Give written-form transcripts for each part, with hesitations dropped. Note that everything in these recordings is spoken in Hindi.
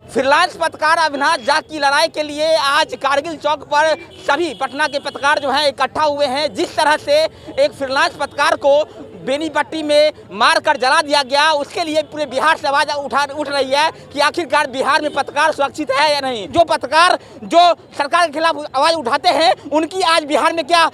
फ्रीलांस पत्रकार अविनाश जाट की लड़ाई के लिए आज कारगिल चौक पर सभी पटना के पत्रकार जो हैं इकट्ठा हुए हैं। जिस तरह से एक फ्रीलांस पत्रकार को बेनीपट्टी में मारकर जला दिया गया, उसके लिए पूरे बिहार से आवाज उठ रही है कि आखिरकार बिहार में पत्रकार सुरक्षित है या नहीं। जो पत्रकार जो सरकार के खिलाफ आवाज उठाते हैं उनकी आज बिहार में क्या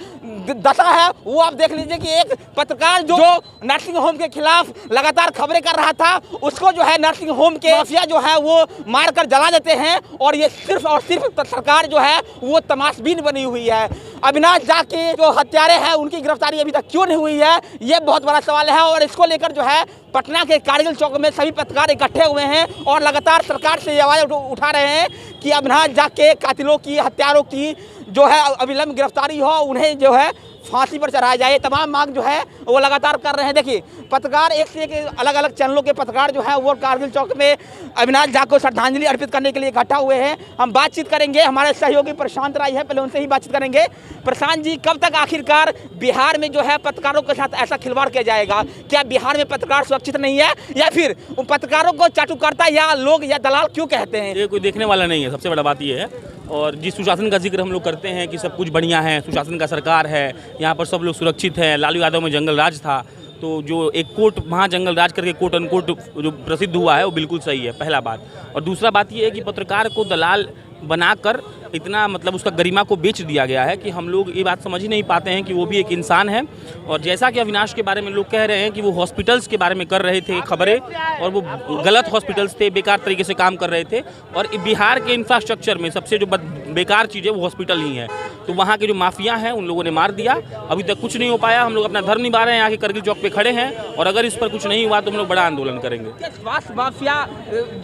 दशा है वो आप देख लीजिए कि एक पत्रकार जो नर्सिंग होम के खिलाफ लगातार खबरें कर रहा था, उसको जो है नर्सिंग होम के माफिया जो है वो मारकर जला देते हैं। और ये सिर्फ और सिर्फ सरकार जो है वो तमाशबीन बनी हुई है। अविनाश जाट के जो हत्यारे हैं उनकी गिरफ्तारी अभी तक क्यों नहीं हुई है, ये बहुत बड़ा सवाल है। और इसको लेकर जो है पटना के कारगिल चौक में सभी पत्रकार इकट्ठे हुए हैं और लगातार सरकार से ये आवाज़ उठा रहे हैं कि अविनाश जाट के कातिलों की, हत्यारों की जो है अविलंब गिरफ्तारी हो, उन्हें जो है फांसी पर चढ़ाया जाए। तमाम मांग जो है वो लगातार कर रहे हैं। देखिए पत्रकार एक से एक अलग अलग चैनलों के पत्रकार जो है वो कारगिल चौक में अविनाश जाट को श्रद्धांजलि अर्पित करने के लिए इकट्ठा हुए हैं। हम बातचीत करेंगे, हमारे सहयोगी प्रशांत राय है, पहले उनसे ही बातचीत करेंगे। प्रशांत जी, कब तक आखिरकार बिहार में जो है पत्रकारों के साथ ऐसा खिलवाड़ किया जाएगा? क्या बिहार में पत्रकार सुरक्षित नहीं है या फिर उन पत्रकारों को चाटुकर्ता या लोग या दलाल क्यों कहते हैं? ये कोई देखने वाला नहीं है, सबसे बड़ा बात ये है। और जिस सुशासन का जिक्र हम लोग करते हैं कि सब कुछ बढ़िया है, सुशासन का सरकार है, यहाँ पर सब लोग सुरक्षित हैं, लालू यादव में जंगल राज था, तो जो एक कोर्ट वहाँ जंगल राज करके कोर्ट अनकोर्ट जो प्रसिद्ध हुआ है वो बिल्कुल सही है, पहला बात। और दूसरा बात ये है कि पत्रकार को दलाल बनाकर इतना मतलब उसका गरिमा को बेच दिया गया है कि हम लोग ये बात समझ ही नहीं पाते हैं कि वो भी एक इंसान है। और जैसा कि अविनाश के बारे में लोग कह रहे हैं कि वो हॉस्पिटल्स के बारे में कर रहे थे खबरें और वो गलत हॉस्पिटल्स थे, बेकार तरीके से काम कर रहे थे। और बिहार के इंफ्रास्ट्रक्चर में सबसे जो बेकार चीज़ है वो हॉस्पिटल ही है। तो वहाँ के जो माफिया हैं उन लोगों ने मार दिया, अभी तक कुछ नहीं हो पाया। हम लोग अपना धर्म निभा रहे हैं, यहाँ के कारगिल चौक पे खड़े हैं और अगर इस पर कुछ नहीं हुआ तो हम लोग बड़ा आंदोलन करेंगे। स्वास्थ्य माफिया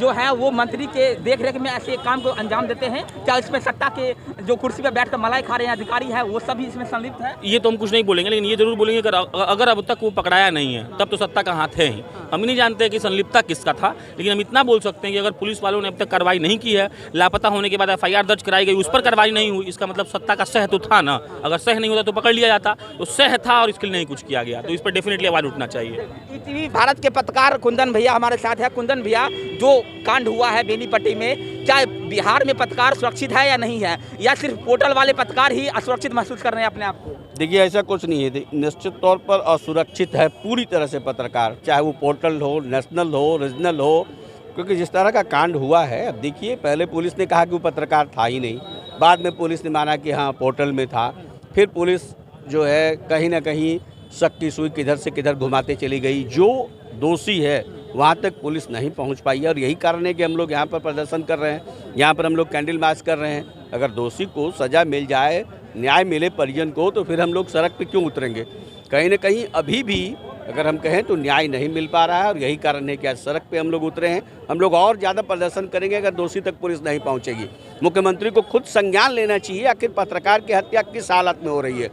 जो है वो मंत्री के देखरेख में ऐसे काम को अंजाम देते हैं, क्या इसमें सत्ता के जो कुर्सी पर बैठकर मलाई खा रहे हैं अधिकारी है वो सभी इसमें संलिप्त है? ये तो हम कुछ नहीं बोलेंगे, लेकिन ये जरूर बोलेंगे अगर अब तक वो पकड़ाया नहीं है तब तो सत्ता का हाथ है ही। हम नहीं जानते कि संलिप्तता किसका था, लेकिन हम इतना बोल सकते हैं कि अगर पुलिस वालों ने अब तक कार्रवाई नहीं की है, लापता होने के बाद FIR दर्ज कराई गई, उस पर कार्रवाई नहीं हुई, इसका मतलब सत्ता का सह तो था ना। अगर सह नहीं होता तो पकड़ लिया जाता, तो सह था और इसके लिए नहीं कुछ किया गया, तो इस पर डेफिनेटली आवाज उठना चाहिए। ईटीवी भारत के पत्रकार कुंदन भैया हमारे साथ है। कुंदन भैया, जो कांड हुआ है बेनीपट्टी में, क्या बिहार में पत्रकार सुरक्षित है या नहीं है, या सिर्फ पोर्टल वाले पत्रकार ही असुरक्षित महसूस कर रहे हैं अपने आप को? देखिए ऐसा कुछ नहीं है, निश्चित तौर पर असुरक्षित है पूरी तरह से पत्रकार, चाहे वो पोर्टल हो, नेशनल हो, रीजनल हो, क्योंकि जिस तरह का कांड हुआ है। अब देखिए पहले पुलिस ने कहा कि वो पत्रकार था ही नहीं, बाद में पुलिस ने माना कि हाँ पोर्टल में था, फिर पुलिस जो है कहीं ना कहीं शक की सुई किधर से किधर घुमाते चली गई। जो दोषी है वहाँ तक पुलिस नहीं पहुँच पाई है और यही कारण है कि हम लोग यहाँ पर प्रदर्शन कर रहे हैं, यहाँ पर हम लोग कैंडल मार्च कर रहे हैं। अगर दोषी को सज़ा मिल जाए, न्याय मिले परिजन को, तो फिर हम लोग सड़क पे क्यों उतरेंगे? कहीं ना कहीं अभी भी अगर हम कहें तो न्याय नहीं मिल पा रहा है और यही कारण है कि आज सड़क पे हम लोग उतरे हैं। हम लोग और ज़्यादा प्रदर्शन करेंगे अगर दोषी तक पुलिस नहीं पहुंचेगी। मुख्यमंत्री को खुद संज्ञान लेना चाहिए, आखिर पत्रकार की हत्या किस हालत में हो रही है।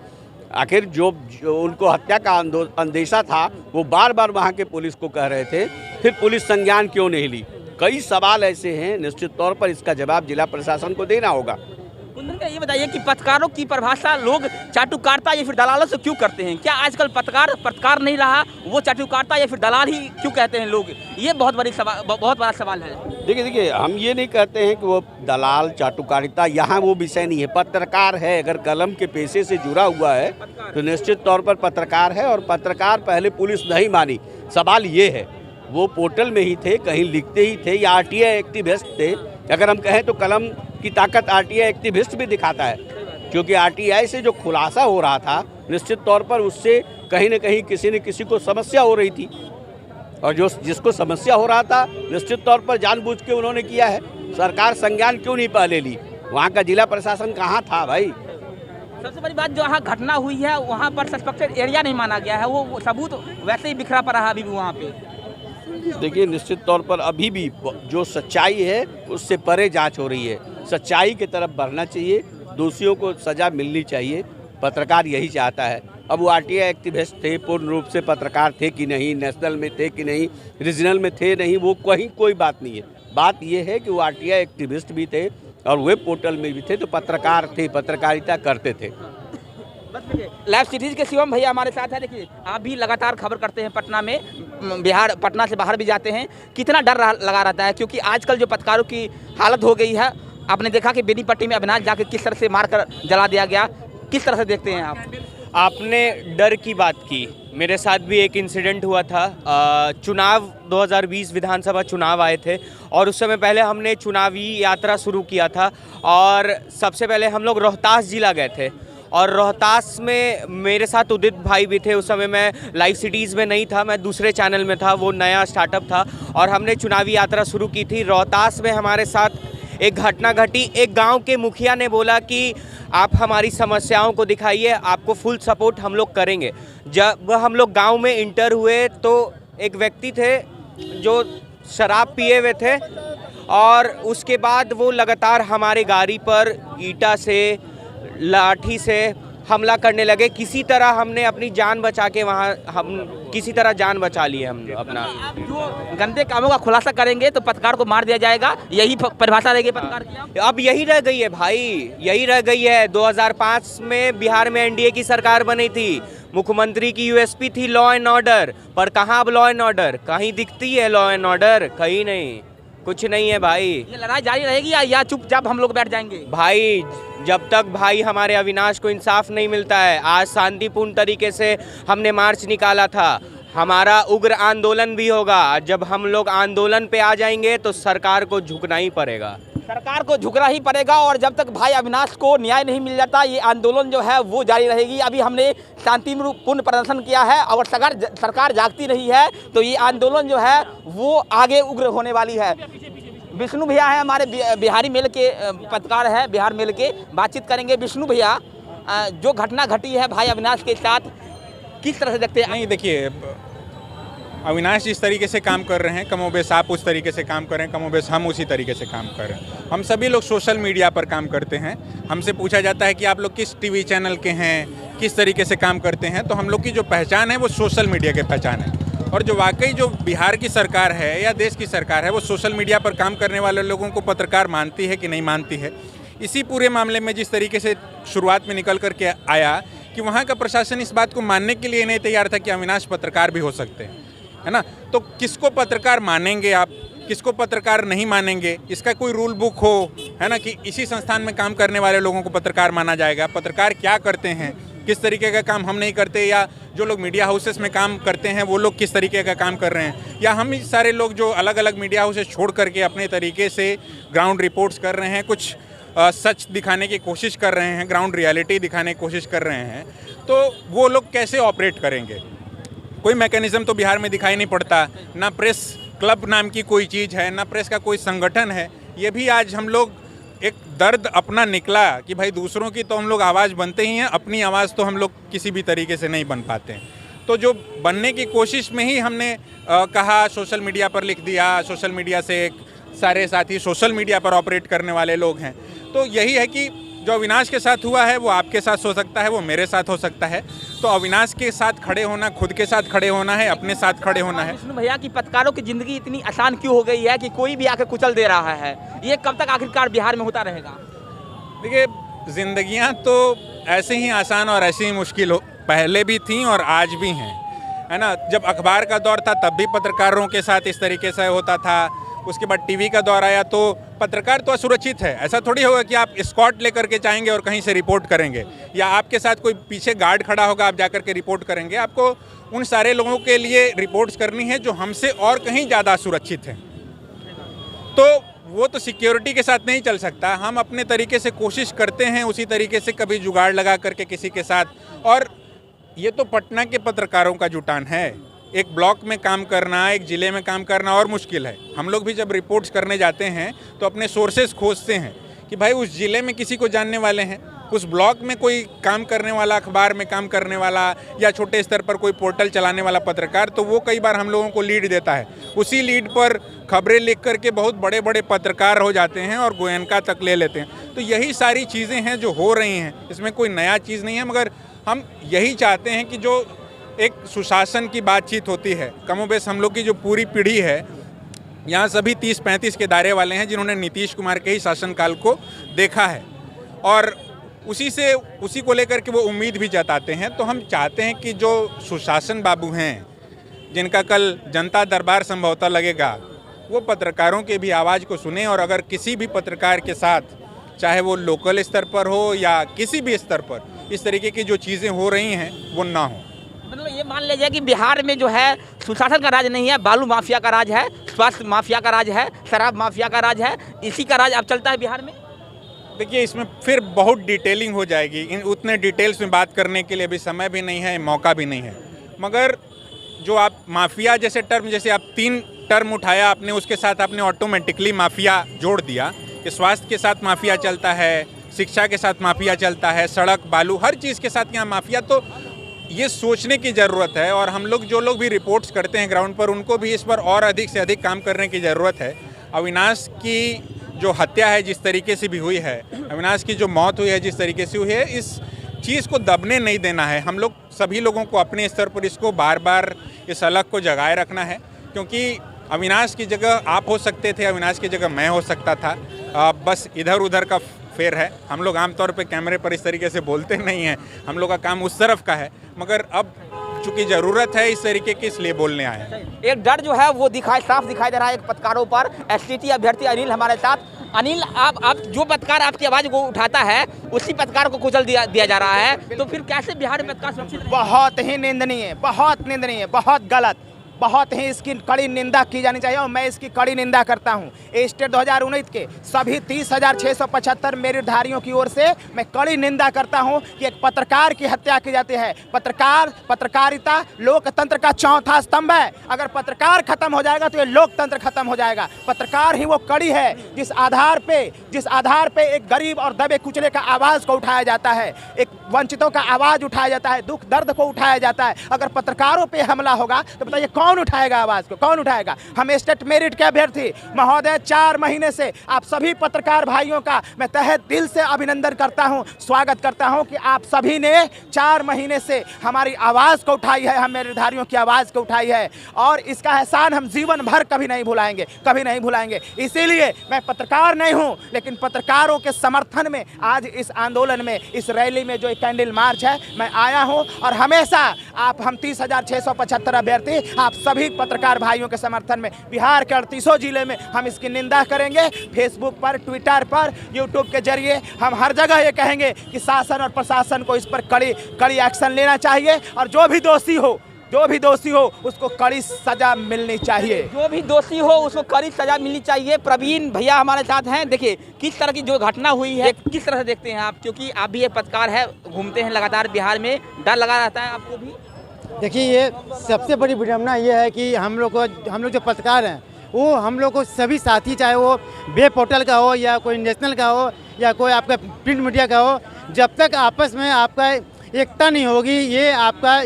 आखिर जो उनको हत्या का अंदेशा था वो बार बार वहाँ के पुलिस को कह रहे थे, फिर पुलिस संज्ञान क्यों नहीं ली? कई सवाल ऐसे हैं, निश्चित तौर पर इसका जवाब जिला प्रशासन को देना होगा। ये बताइए कि पत्रकारों की परिभाषा लोग चाटुकारिता या फिर दलालों से क्यों करते हैं? क्या आजकल पत्रकार नहीं रहा, वो चाटुकारिता या फिर दलाल ही क्यों कहते हैं लोग? ये बहुत बड़ा सवाल है। देखिए हम ये नहीं कहते हैं कि वो दलाल चाटुकारिता, यहाँ वो विषय नहीं है। पत्रकार है, अगर कलम के पेशे से जुड़ा हुआ है तो निश्चित तौर पर पत्रकार है। और पत्रकार पहले पुलिस नहीं मानी, सवाल ये है वो पोर्टल में ही थे, कहीं लिखते ही थे या RTI एक्टिविस्ट थे। अगर हम कहें तो कलम की ताकत RTI एक्टिविस्ट भी दिखाता है, क्योंकि RTI से जो खुलासा हो रहा था निश्चित तौर पर उससे कहीं न कहीं किसी न किसी को समस्या हो रही थी, और जिसको समस्या हो रहा था निश्चित तौर पर जानबूझ के उन्होंने किया है। सरकार संज्ञान क्यों नहीं पहले ली? वहाँ का जिला प्रशासन कहाँ था भाई? सबसे बड़ी बात, जो वहाँ घटना हुई है वहाँ पर सस्पेक्टेड एरिया नहीं माना गया है, वो सबूत वैसे ही बिखरा पड़ा है अभी भी वहाँ पे। देखिए निश्चित तौर पर अभी भी जो सच्चाई है उससे परे जांच हो रही है। सच्चाई की तरफ बढ़ना चाहिए, दोषियों को सज़ा मिलनी चाहिए, पत्रकार यही चाहता है। अब वो RTI एक्टिविस्ट थे, पूर्ण रूप से पत्रकार थे कि नहीं, नेशनल में थे कि नहीं, रीजनल में थे नहीं, वो कहीं कोई बात नहीं है। बात ये है कि वो RTI एक्टिविस्ट भी थे और वेब पोर्टल में भी थे, तो पत्रकार थे, पत्रकारिता करते थे। लाइव सिटीज के शिवम भैया हमारे साथ है। देखिए, आप भी लगातार खबर करते हैं पटना में, बिहार पटना से बाहर भी जाते हैं, कितना डर लगा रहता है? क्योंकि आजकल जो पत्रकारों की हालत हो गई है, आपने देखा कि बेनीपट्टी में अविनाश जाके किस तरह से मारकर जला दिया गया, किस तरह से देखते हैं आप? आपने डर की बात की, मेरे साथ भी एक इंसिडेंट हुआ था। चुनाव 2020 विधानसभा चुनाव आए थे और उस समय पहले हमने चुनावी यात्रा शुरू किया था और सबसे पहले हम लोग रोहतास जिला गए थे और रोहतास में मेरे साथ उदित भाई भी थे। उस समय मैं लाइव सिटीज़ में नहीं था, मैं दूसरे चैनल में था, वो नया स्टार्टअप था और हमने चुनावी यात्रा शुरू की थी। रोहतास में हमारे साथ एक घटना घटी। एक गांव के मुखिया ने बोला कि आप हमारी समस्याओं को दिखाइए, आपको फुल सपोर्ट हम लोग करेंगे। जब हम लोग गांव में इंटर हुए तो एक व्यक्ति थे जो शराब पिए हुए थे और उसके बाद वो लगातार हमारे गाड़ी पर ईंटा से, लाठी से हमला करने लगे। किसी तरह हमने अपनी जान बचा के किसी तरह जान बचा ली है हम अपना। जो गंदे कामों का खुलासा करेंगे तो पत्रकार को मार दिया जाएगा, यही परिभाषा रहेगी पत्रकार की? अब यही रह गई है भाई, यही रह गई है। 2005 में बिहार में एनडीए की सरकार बनी थी, मुख्यमंत्री की यूएसपी थी लॉ एंड ऑर्डर, पर कहाँ अब लॉ एंड ऑर्डर? कहीं दिखती है लॉ एंड ऑर्डर? कहीं नहीं, कुछ नहीं है भाई। ये लड़ाई जारी रहेगी या चुपचाप हम लोग बैठ जाएंगे? भाई जब तक भाई हमारे अविनाश को इंसाफ नहीं मिलता है, आज शांतिपूर्ण तरीके से हमने मार्च निकाला था, हमारा उग्र आंदोलन भी होगा। जब हम लोग आंदोलन पे आ जाएंगे तो सरकार को झुकना ही पड़ेगा, सरकार को झुकना ही पड़ेगा। और जब तक भाई अविनाश को न्याय नहीं मिल जाता, ये आंदोलन जो है वो जारी रहेगी। अभी हमने शांतिपूर्ण प्रदर्शन किया है और सरकार जागती नहीं है तो ये आंदोलन जो है वो आगे उग्र होने वाली है। विष्णु भैया है हमारे बिहारी मेल के पत्रकार है, बिहार मेल के, बातचीत करेंगे। विष्णु भैया, जो घटना घटी है भाई अविनाश के साथ, किस तरह से देखते हैं? नहीं, देखिए, अविनाश जिस तरीके से काम कर रहे हैं, कमोबेश आप उस तरीके से काम कर रहे हैं, कमोबेश हम उसी तरीके से काम कर रहे हैं। हम सभी लोग सोशल मीडिया पर काम करते हैं। हमसे पूछा जाता है कि आप लोग किस टीवी चैनल के हैं, किस तरीके से काम करते हैं, तो हम लोग की जो पहचान है वो सोशल मीडिया की पहचान है। और जो वाकई जो बिहार की सरकार है या देश की सरकार है, वो सोशल मीडिया पर काम करने वाले लोगों को पत्रकार मानती है कि नहीं मानती है। इसी पूरे मामले में जिस तरीके से शुरुआत में निकल करके आया कि वहाँ का प्रशासन इस बात को मानने के लिए नहीं तैयार था कि अविनाश पत्रकार भी हो सकते हैं, है ना। तो किसको पत्रकार मानेंगे आप, किसको पत्रकार नहीं मानेंगे? इसका कोई रूल बुक हो, है ना, कि इसी संस्थान में काम करने वाले लोगों को पत्रकार माना जाएगा। पत्रकार क्या करते हैं, किस तरीके का काम हम नहीं करते, या जो लोग मीडिया हाउसेस में काम करते हैं वो लोग किस तरीके का काम कर रहे हैं, या हम ही सारे लोग जो अलग अलग मीडिया हाउसेस छोड़ करके अपने तरीके से ग्राउंड रिपोर्ट्स कर रहे हैं, कुछ सच दिखाने की कोशिश कर रहे हैं, ग्राउंड रियलिटी दिखाने की कोशिश कर रहे हैं, तो वो लोग कैसे ऑपरेट करेंगे? कोई मैकेनिज्म तो बिहार में दिखाई नहीं पड़ता, ना प्रेस क्लब नाम की कोई चीज़ है, ना प्रेस का कोई संगठन है। ये भी आज हम लोग एक दर्द अपना निकला कि भाई दूसरों की तो हम लोग आवाज़ बनते ही हैं, अपनी आवाज़ तो हम लोग किसी भी तरीके से नहीं बन पाते हैं। तो जो बनने की कोशिश में ही हमने कहा, सोशल मीडिया पर लिख दिया, सोशल मीडिया से सारे साथी सोशल मीडिया पर ऑपरेट करने वाले लोग हैं। तो यही है कि जो अविनाश के साथ हुआ है वो आपके साथ हो सकता है, वो मेरे साथ हो सकता है। तो अविनाश के साथ खड़े होना, खुद के साथ खड़े होना है, अपने साथ खड़े होना है। विष्णु भैया की पत्रकारों की ज़िंदगी इतनी आसान क्यों हो गई है कि कोई भी आके कुचल दे रहा है? ये कब तक आखिरकार बिहार में होता रहेगा? देखिए, ज़िंदगियाँ तो ऐसे ही आसान और ऐसे ही मुश्किल पहले भी थीं और आज भी हैं, है ना। जब अखबार का दौर था तब भी पत्रकारों के साथ इस तरीके से होता था। उसके बाद टीवी का दौर आया तो पत्रकार तो असुरक्षित है। ऐसा थोड़ी होगा कि आप स्कॉट लेकर के जाएंगे और कहीं से रिपोर्ट करेंगे, या आपके साथ कोई पीछे गार्ड खड़ा होगा, आप जाकर के रिपोर्ट करेंगे। आपको उन सारे लोगों के लिए रिपोर्ट्स करनी है जो हमसे और कहीं ज़्यादा सुरक्षित हैं। तो वो तो सिक्योरिटी के साथ नहीं चल सकता। हम अपने तरीके से कोशिश करते हैं उसी तरीके से, कभी जुगाड़ लगा करके किसी के साथ। और ये तो पटना के पत्रकारों का जुटान है। एक ब्लॉक में काम करना, एक ज़िले में काम करना और मुश्किल है। हम लोग भी जब रिपोर्ट्स करने जाते हैं तो अपने सोर्सेज खोजते हैं कि भाई उस ज़िले में किसी को जानने वाले हैं, उस ब्लॉक में कोई काम करने वाला, अखबार में काम करने वाला, या छोटे स्तर पर कोई पोर्टल चलाने वाला पत्रकार, तो वो कई बार हम लोगों को लीड देता है। उसी लीड पर खबरें लिख करके बहुत बड़े बड़े पत्रकार हो जाते हैं और गोयनका तक ले लेते हैं। तो यही सारी चीज़ें हैं जो हो रही हैं, इसमें कोई नया चीज़ नहीं है। मगर हम यही चाहते हैं कि जो एक सुशासन की बातचीत होती है, कमोबेश हम लोग की जो पूरी पीढ़ी है, यहाँ सभी 30-35 के दायरे वाले हैं जिन्होंने नीतीश कुमार के ही शासनकाल को देखा है। और उसी को लेकर के वो उम्मीद भी जताते हैं। तो हम चाहते हैं कि जो सुशासन बाबू हैं, जिनका कल जनता दरबार संभवतः लगेगा, वो पत्रकारों के भी आवाज़ को सुने और अगर किसी भी पत्रकार के साथ, चाहे वो लोकल स्तर पर हो या किसी भी स्तर पर, इस तरीके की जो चीज़ें हो रही हैं वो ना हो। मतलब ये मान लीजिए कि बिहार में जो है सुशासन का राज नहीं है, बालू माफिया का राज है, स्वास्थ्य माफिया का राज है, शराब माफिया का राज है, इसी का राज अब चलता है बिहार में। देखिए, इसमें फिर बहुत डिटेलिंग हो जाएगी, उतने डिटेल्स में बात करने के लिए अभी समय भी नहीं है, मौका भी नहीं है। मगर जो आप माफिया जैसे टर्म, जैसे आप 3 टर्म उठाया आपने, उसके साथ आपने ऑटोमेटिकली माफिया जोड़ दिया कि स्वास्थ्य के साथ माफिया चलता है, शिक्षा के साथ माफिया चलता है, सड़क बालू हर चीज़ के साथ यहाँ माफिया। तो ये सोचने की ज़रूरत है और हम लोग जो लोग भी रिपोर्ट्स करते हैं ग्राउंड पर, उनको भी इस पर और अधिक से अधिक काम करने की ज़रूरत है। अविनाश की जो हत्या है जिस तरीके से भी हुई है, अविनाश की जो मौत हुई है जिस तरीके से हुई है, इस चीज़ को दबने नहीं देना है। हम लोग सभी लोगों को अपने स्तर पर इसको बार बार इस अलग को जगाए रखना है, क्योंकि अविनाश की जगह आप हो सकते थे, अविनाश की जगह मैं हो सकता था। बस इधर उधर का फेर है। हम लोग आमतौर पे कैमरे पर इस तरीके से बोलते नहीं हैं, हम लोग का काम उस तरफ का है, मगर अब चूँकि ज़रूरत है इस तरीके की, इसलिए बोलने आए हैं। एक डर जो है वो साफ दिखाई दे रहा है एक पत्रकारों पर। एसटीटी अभ्यर्थी अनिल हमारे साथ। अनिल, आप जो पत्रकार आपकी आवाज़ को उठाता है उसी पत्रकार को कुचल दिया जा रहा है, तो फिर कैसे बिहार में पत्रकार सुरक्षित रहेंगे? बहुत ही निंदनीय, बहुत निंदनीय, बहुत गलत, बहुत ही इसकी कड़ी निंदा की जानी चाहिए और मैं इसकी कड़ी निंदा करता हूं। स्टेट 2019 के सभी 30,675 मेरिटधारियों की ओर से मैं कड़ी निंदा करता हूं कि एक पत्रकार की हत्या की जाती है। पत्रकारिता लोकतंत्र का चौथा स्तंभ है। अगर पत्रकार खत्म हो जाएगा तो ये लोकतंत्र खत्म हो जाएगा। पत्रकार ही वो कड़ी है जिस आधार पे एक गरीब और दबे कुचले का आवाज़ को उठाया जाता है, एक वंचितों का आवाज़ उठाया जाता है, दुख दर्द को उठाया जाता है। अगर पत्रकारों पे हमला होगा तो बताइए कौन उठाएगा आवाज़ को, कौन उठाएगा? हम स्टेट मेरिट के अभ्यर्थी महोदय 4 महीने से आप सभी पत्रकार भाइयों का मैं तहे दिल से अभिनंदन करता हूं, स्वागत करता हूं कि आप सभी ने 4 महीने से हमारी आवाज़ को उठाई है, हम मेरिटधारियों की आवाज़ को उठाई है और इसका एहसान हम जीवन भर कभी नहीं भुलाएंगे, कभी नहीं भुलाएंगे। इसीलिए मैं पत्रकार नहीं हूं, लेकिन पत्रकारों के समर्थन में आज इस आंदोलन में, इस रैली में जो कैंडल मार्च है, मैं आया हूं और हमेशा हम 30,675 अभ्यर्थी आप सभी पत्रकार भाइयों के समर्थन में बिहार के 38 जिले में हम इसकी निंदा करेंगे। फेसबुक पर, ट्विटर पर, यूट्यूब के जरिए हम हर जगह ये कहेंगे कि शासन और प्रशासन को इस पर कड़ी एक्शन लेना चाहिए और जो भी दोषी हो उसको कड़ी सजा मिलनी चाहिए। जो भी दोषी हो उसको कड़ी सजा मिलनी चाहिए। प्रवीण भैया हमारे साथ हैं। देखिए किस तरह की जो घटना हुई है किस तरह से देखते हैं आप, क्योंकि आप भी ये पत्रकार है, घूमते हैं लगातार बिहार में, डर लगा रहता है आपको भी? देखिए, ये सबसे बड़ी विडम्बना ये है कि हम लोग जो पत्रकार हैं वो हम लोग को सभी साथी, चाहे वो वेब पोर्टल का हो या कोई नेशनल का हो या कोई आपका प्रिंट मीडिया का हो, जब तक आपस में आपका एकता नहीं होगी, ये आपका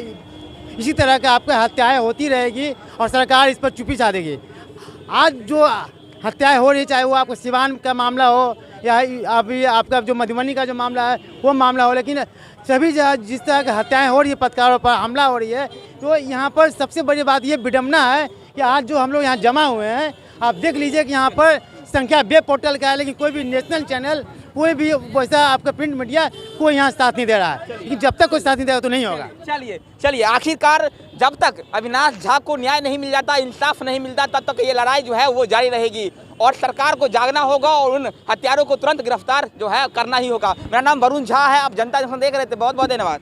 इसी तरह का आपका हत्याएं होती रहेगी और सरकार इस पर चुप्पी साधेगी। आज जो हत्याएं हो रही, चाहे वो आपका सिवान का मामला हो या अभी आपका जो मधुबनी का जो मामला है वो मामला हो, लेकिन सभी जिस तरह की हत्याएं हो रही है, पत्रकारों पर हमला हो रही है, तो यहाँ पर सबसे बड़ी बात ये विडम्बना है कि आज जो हम लोग यहाँ जमा हुए हैं, आप देख लीजिए कि यहाँ पर संख्या वेब पोर्टल का है, लेकिन कोई भी नेशनल चैनल, कोई भी वैसा आपका प्रिंट मीडिया कोई यहाँ साथ नहीं दे रहा है। लेकिन जब तक कोई साथ नहीं देगा तो नहीं होगा। चलिए आखिरकार जब तक अविनाश झा को न्याय नहीं मिल जाता, इंसाफ नहीं मिलता, तब तक ये लड़ाई जो है वो जारी रहेगी और सरकार को जागना होगा और उन हत्यारों को तुरंत गिरफ्तार जो है करना ही होगा। मेरा नाम वरुण झा है, आप जनता जंक्शन देख रहे थे। बहुत बहुत धन्यवाद।